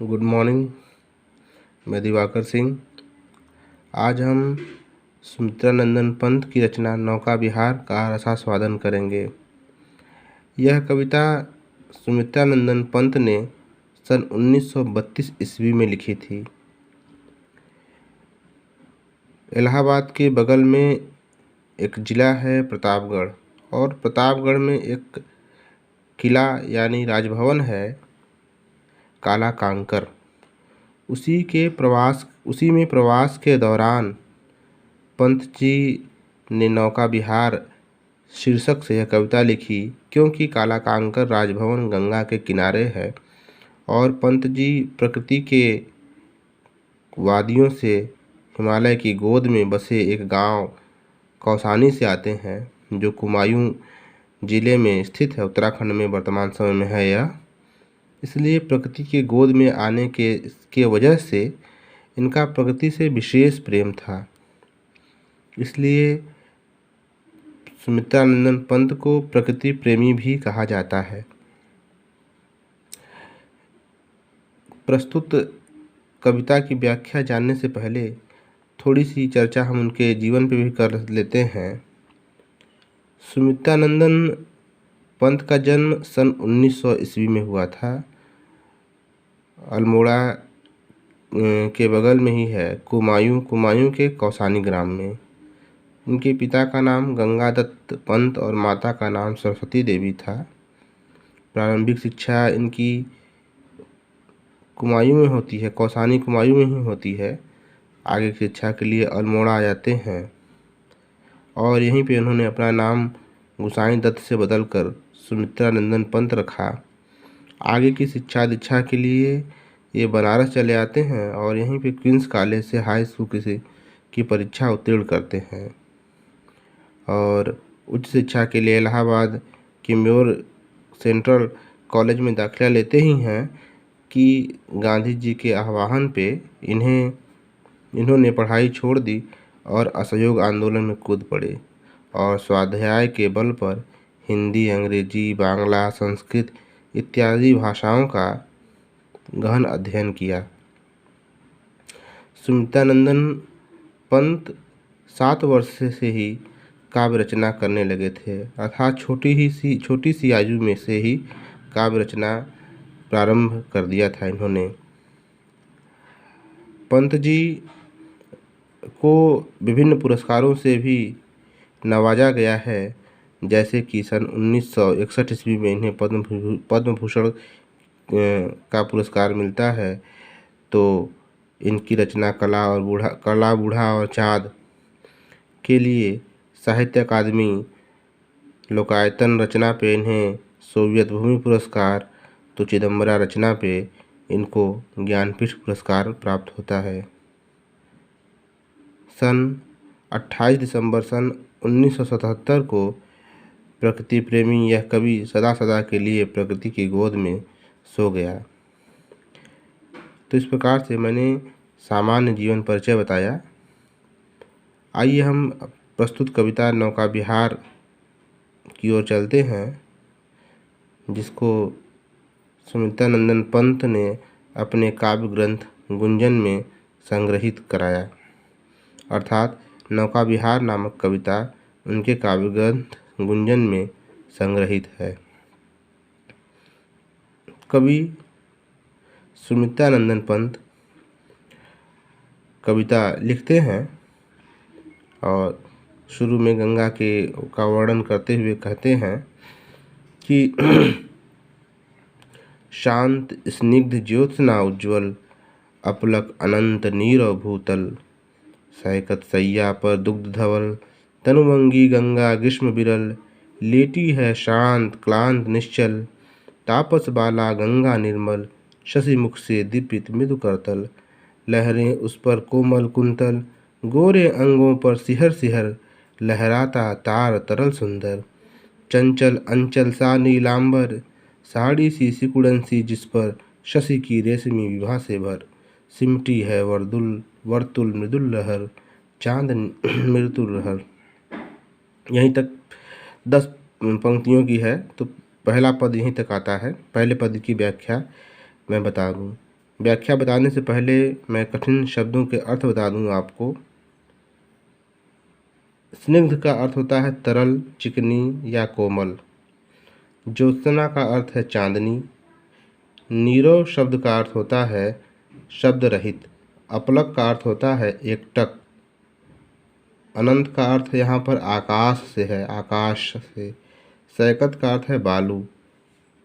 Good morning. मैं दिवाकर सिंह। आज हम सुमित्रा नंदन पंत की रचना नौका विहार का रसास्वादन करेंगे। यह कविता सुमित्रा नंदन पंत ने सन 1932 ईस्वी में लिखी थी। इलाहाबाद के बगल में एक ज़िला है प्रतापगढ़, और प्रतापगढ़ में एक किला यानी राजभवन है काला कांकर। उसी में प्रवास के दौरान पंत जी ने नौका विहार शीर्षक से यह कविता लिखी, क्योंकि काला कांकर राजभवन गंगा के किनारे है और पंत जी प्रकृति के वादियों से हिमालय की गोद में बसे एक गांव कौसानी से आते हैं, जो कुमायूं जिले में स्थित है, उत्तराखंड में वर्तमान समय में है यह। इसलिए प्रकृति के गोद में आने के वजह से इनका प्रकृति से विशेष प्रेम था। इसलिए सुमित्रा नंदन पंत को प्रकृति प्रेमी भी कहा जाता है। प्रस्तुत कविता की व्याख्या जानने से पहले थोड़ी सी चर्चा हम उनके जीवन पर भी कर लेते हैं। सुमित्रा नंदन पंत का जन्म सन 1900 ईस्वी में हुआ था। अल्मोड़ा के बगल में ही है कुमायूं के कौसानी ग्राम में। इनके पिता का नाम गंगादत्त पंत और माता का नाम सरस्वती देवी था। प्रारंभिक शिक्षा इनकी कुमायूं में होती है, कौसानी कुमायूं में ही होती है। आगे की शिक्षा के लिए अल्मोड़ा आ जाते हैं और यहीं पे उन्होंने अपना नाम गुसाई दत्त से बदलकर सुमित्रा नंदन पंत रखा। आगे की शिक्षा दीक्षा के लिए ये बनारस चले आते हैं और यहीं पे क्वींस कॉलेज से हाई स्कूल की परीक्षा उत्तीर्ण करते हैं और उच्च शिक्षा के लिए इलाहाबाद के म्योर सेंट्रल कॉलेज में दाखिला लेते ही हैं कि गांधी जी के आह्वान पे इन्होंने पढ़ाई छोड़ दी और असहयोग आंदोलन में कूद पड़े और स्वाध्याय के बल पर हिंदी, अंग्रेजी, बांग्ला, संस्कृत इत्यादि भाषाओं का गहन अध्ययन किया। सुमित्रा नंदन पंत 7 वर्ष से ही काव्य रचना करने लगे थे, अर्थात छोटी सी आयु में से ही काव्य रचना प्रारंभ कर दिया था इन्होंने। पंत जी को विभिन्न पुरस्कारों से भी नवाजा गया है, जैसे कि सन 1961 ईस्वी में इन्हें पद्म भूषण का पुरस्कार मिलता है। तो इनकी रचना कला बूढ़ा और चाँद के लिए साहित्य अकादमी लोकायतन रचना पे इन्हें सोवियत भूमि पुरस्कार, तो चिदम्बरा रचना पे इनको ज्ञानपीठ पुरस्कार प्राप्त होता है। सन 28 दिसंबर सन 1977 को प्रकृति प्रेमी यह कवि सदा सदा के लिए प्रकृति की गोद में सो गया। तो इस प्रकार से मैंने सामान्य जीवन परिचय बताया। आइए हम प्रस्तुत कविता नौका विहार की ओर चलते हैं, जिसको सुमित्रा नंदन पंत ने अपने काव्य ग्रंथ गुंजन में संग्रहित कराया, अर्थात नौका विहार नामक कविता उनके काव्य ग्रंथ गुंजन में संग्रहित है। कवि सुमित्रा नंदन पंत कविता लिखते हैं और शुरू में गंगा का वर्णन करते हुए कहते हैं कि शांत स्निग्ध ज्योत्सना उज्ज्वल अपलक अनंत नीरव भूतल, सैकत सैया पर दुग्ध धवल तनुवंगी गंगा ग्रीष्म बिरल, लेटी है शांत क्लांत निश्चल, तापस बाला गंगा निर्मल, शशि मुख से दीपित मृदु करतल, लहरें उस पर कोमल कुंतल, गोरे अंगों पर सिहर सिहर, लहराता तार तरल सुंदर, चंचल अंचल सा नीलांबर, साड़ी सी सिकुड़न सी जिस पर शशि की रेशमी विभा से भर, सिमटी है वर्तुल मृदुल लहर, चांद मृदुल लहर। यहीं तक 10 पंक्तियों की है, तो पहला पद यहीं तक आता है। पहले पद की व्याख्या मैं बता दूं। व्याख्या बताने से पहले मैं कठिन शब्दों के अर्थ बता दूं आपको। स्निग्ध का अर्थ होता है तरल, चिकनी या कोमल। ज्योत्सना का अर्थ है चांदनी। नीरव शब्द का अर्थ होता है शब्द रहित। अपलक का अर्थ होता है एकटक। अनंत का अर्थ यहाँ पर आकाश से है, आकाश से। सैकत का अर्थ है बालू।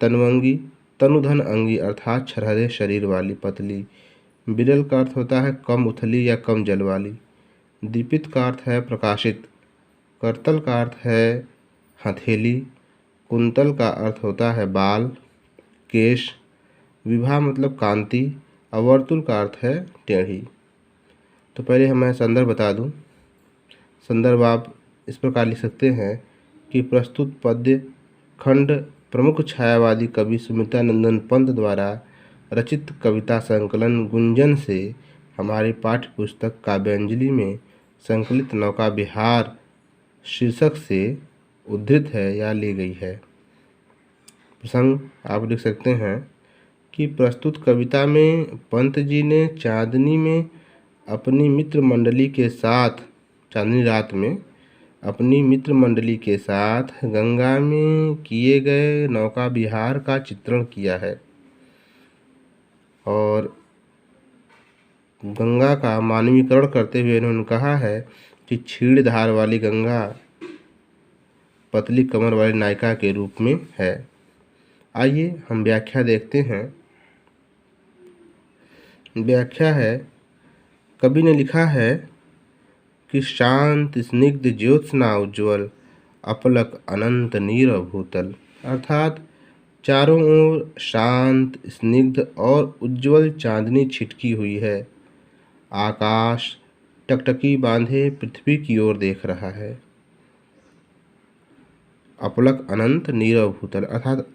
तनवंगी, तनुधन अंगी अर्थात छरहरे शरीर वाली, पतली। बिरल का अर्थ होता है कम उथली या कम जल वाली। दीपित का अर्थ है प्रकाशित। करतल का अर्थ है हथेली। कुंतल का अर्थ होता है बाल, केश। विभा मतलब कांति। अवर्तुल का अर्थ है टेढ़ी। तो पहले मैं संदर्भ बता दूं। संदर्भ आप इस प्रकार लिख सकते हैं कि प्रस्तुत पद्य खंड प्रमुख छायावादी कवि सुमित्रानंदन पंत द्वारा रचित कविता संकलन गुंजन से हमारी पाठ्य पुस्तक काव्यांजलि में संकलित नौका विहार शीर्षक से उद्धृत है या ली गई है। प्रसंग आप लिख सकते हैं कि प्रस्तुत कविता में पंत जी ने चांदनी में अपनी मित्र मंडली के साथ, चांदनी रात में अपनी मित्र मंडली के साथ गंगा में किए गए नौका विहार का चित्रण किया है और गंगा का मानवीकरण करते हुए उन्होंने कहा है कि क्षीण धार वाली गंगा पतली कमर वाली नायिका के रूप में है। आइए हम व्याख्या देखते हैं। व्याख्या है, कवि ने लिखा है कि शांत स्निग्ध ज्योत्सना उज्ज्वल अपलक अनंत नीरव भूतल, अर्थात चारों ओर शांत स्निग्ध और उज्ज्वल चांदनी छिटकी हुई है। आकाश टकटकी बांधे पृथ्वी की ओर देख रहा है। अपलक अनंत नीरव भूतल, अर्थात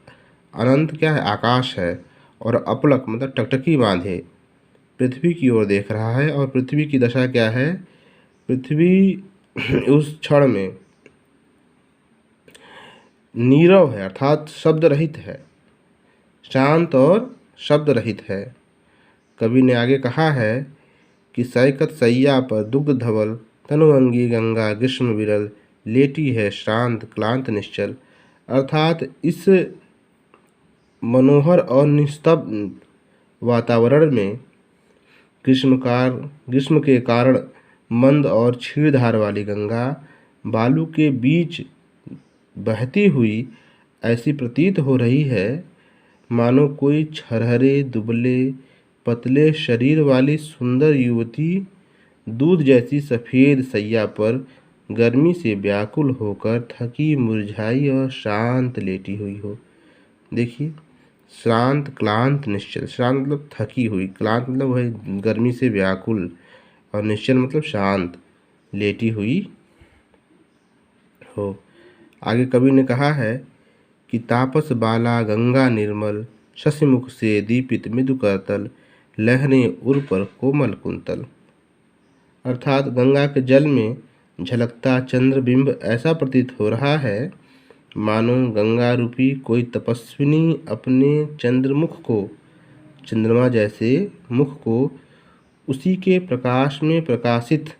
अनंत क्या है, आकाश है, और अपलक मतलब टकटकी बांधे पृथ्वी की ओर देख रहा है। और पृथ्वी की दशा क्या है, पृथ्वी उस क्षण में नीरव है, अर्थात शब्द रहित है, शांत और शब्द रहित है। कवि ने आगे कहा है कि सैकत सैया पर दुग्ध धवल तनुअंगी गंगा ग्रीष्म विरल लेटी है श्रांत क्लांत निश्चल, अर्थात इस मनोहर और निस्तब्ध वातावरण में ग्रीष्म के कारण मंद और क्षीणधार वाली गंगा बालू के बीच बहती हुई ऐसी प्रतीत हो रही है मानो कोई छरहरे दुबले पतले शरीर वाली सुंदर युवती दूध जैसी सफ़ेद सैया पर गर्मी से व्याकुल होकर थकी मुरझाई और शांत लेटी हुई हो। देखिए, श्रांत क्लांत निश्चल, श्रांत मतलब थकी हुई, क्लांत मतलब वह गर्मी से व्याकुल, और निश्चल मतलब शांत लेटी हुई हो। आगे कवि ने कहा है कि तापस बाला गंगा निर्मल शशिमुख से दीपित मृदु करतल लहरें उर पर कोमल कुंतल, अर्थात गंगा के जल में झलकता चंद्रबिंब ऐसा प्रतीत हो रहा है मानो गंगा रूपी कोई तपस्विनी अपने चंद्रमुख को, चंद्रमा जैसे मुख को उसी के प्रकाश में प्रकाशित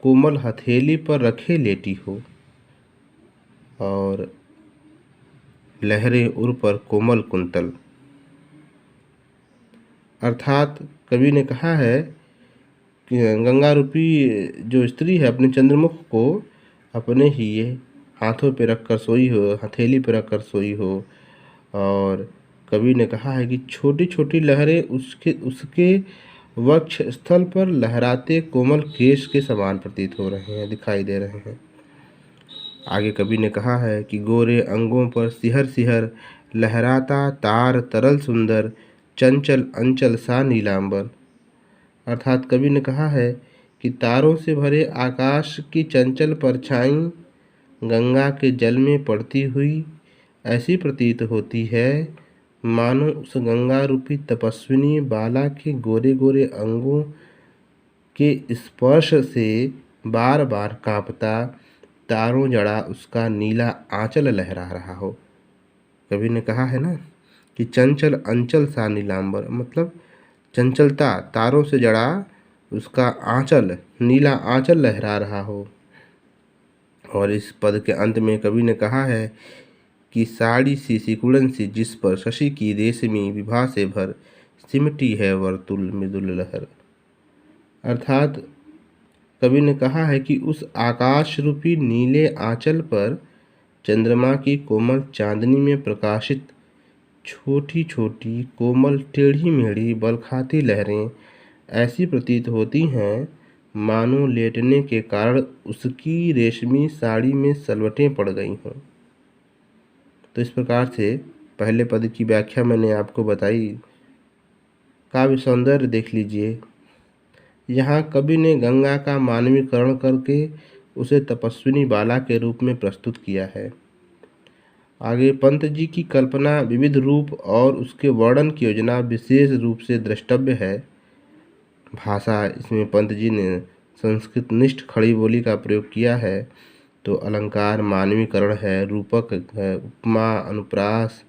कोमल हथेली पर रखे लेटी हो और लहरें उर पर कोमल कुंतल, अर्थात कवि ने कहा है कि गंगा रूपी जो स्त्री है अपने चंद्रमुख को अपने ही ये हाथों पे रखकर सोई हो, हथेली पे रखकर सोई हो। और कवि ने कहा है कि छोटी छोटी लहरें उसके वक्ष स्थल पर लहराते कोमल केश के समान प्रतीत हो रहे हैं, दिखाई दे रहे हैं। आगे कवि ने कहा है कि गोरे अंगों पर सिहर सिहर लहराता तार तरल सुंदर चंचल अंचल सा नीलांबर, अर्थात कवि ने कहा है कि तारों से भरे आकाश की चंचल परछाई गंगा के जल में पड़ती हुई ऐसी प्रतीत होती है मानो उस गंगा रूपी तपस्विनी बाला के गोरे गोरे अंगों के स्पर्श से बार बार कांपता तारों जड़ा उसका नीला आंचल लहरा रहा हो। कवि ने कहा है ना कि चंचल अंचल सा नीलांबर, मतलब चंचलता तारों से जड़ा उसका आंचल, नीला आंचल लहरा रहा हो। और इस पद के अंत में कवि ने कहा है कि साड़ी सी सिकुड़न सी जिस पर शशि की रेशमी विभा से भर, सिमटी है वर्तुल मृदुल लहर। अर्थात कवि ने कहा है कि उस आकाश रूपी नीले आंचल पर चंद्रमा की कोमल चांदनी में प्रकाशित छोटी छोटी कोमल टेढ़ी मेढ़ी बलखाती लहरें ऐसी प्रतीत होती हैं मानो लेटने के कारण उसकी रेशमी साड़ी में सलवटें पड़ गई हों। तो इस प्रकार से पहले पद की व्याख्या मैंने आपको बताई। काव्य सौंदर्य देख लीजिए। यहाँ कवि ने गंगा का मानवीकरण करके उसे तपस्विनी बाला के रूप में प्रस्तुत किया है। आगे पंत जी की कल्पना विविध रूप और उसके वर्णन की योजना विशेष रूप से द्रष्टव्य है। भाषा इसमें पंत जी ने संस्कृत निष्ठ खड़ी बोली का प्रयोग किया है। तो अलंकार मानवीकरण है, रूपक है, उपमा अनुप्रास,